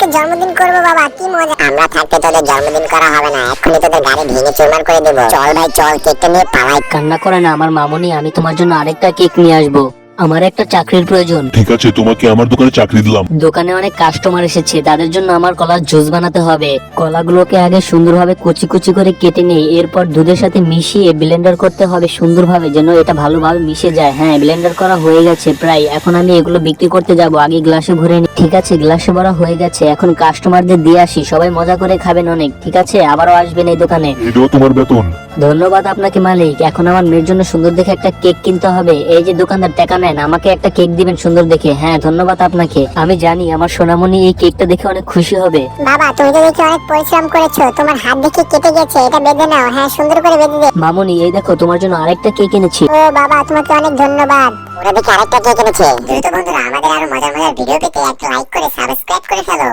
আজকে জন্মদিন করবো বাবা, কি মজা। আমরা থাকতে তোদের জন্মদিন করা হবে না, এক্ষুনি তোদের গাড়ি ভেঙে চুরমার করে দেবো। চল ভাই চল, কেকটা নিয়ে পালাই। কান্না করে না আমার মামুনি, আমি তোমার জন্য আরেকটা কেক নিয়ে আসবো। আমার একটা চাকরির প্রয়োজন। ঠিক আছে, তোমাকে আমার দোকানে চাকরি দিলাম। দোকানে অনেক কাস্টমার এসেছে, তাদের জন্য আমার কলার জুস বানাতে হবে। কলাগুলোকে আগে সুন্দরভাবে কুচি কুচি করে কেটে নেই, এরপর দুধের সাথে মিশিয়ে ব্লেন্ডার করতে হবে সুন্দরভাবে, যেন এটা ভালোভাবে মিশে যায়। হ্যাঁ, ব্লেন্ডার করা হয়ে গেছে প্রায়। এখন আমি এগুলো বিক্রি করতে যাব, আগে গ্লাসে ভরে নিই। ঠিক আছে, গ্লাসে ভরা হয়ে গেছে, এখন কাস্টমারদের দিয়ে আসি, সবাই মজা করে খাবেন অনেক। ঠিক আছে, আবারও আসবেন এই দোকানে। এটাও তোমার বেতন। ধন্যবাদ আপনাকে মালিক। এখন আমার মেয়ের জন্য সুন্দর দেখে একটা কেক কিনতে হবে। এই যে দোকানদার, টাকা নেন, আমাকে একটা কেক দিবেন সুন্দর দেখে। হ্যাঁ ধন্যবাদ আপনাকে। আমি জানি আমার সোনামণি এই কেকটা দেখে অনেক খুশি হবে। বাবা তুমি তো দেখি অনেক পরিশ্রম করেছো, তোমার হাত দেখে কেটে গেছে, এটা বেঁধে নাও। হ্যাঁ, সুন্দর করে বেঁধে দে। মামুনি এই দেখো, তোমার জন্য আরেকটা কেক এনেছি। ও বাবা, তোমাকে অনেক ধন্যবাদ। ওরা দেখি আরেকটা কেক এনেছে। দ্রুত বন্ধুরা, আমাদের আরো মজার মজার ভিডিও পেতে একটা লাইক করে সাবস্ক্রাইব করে ফেলো।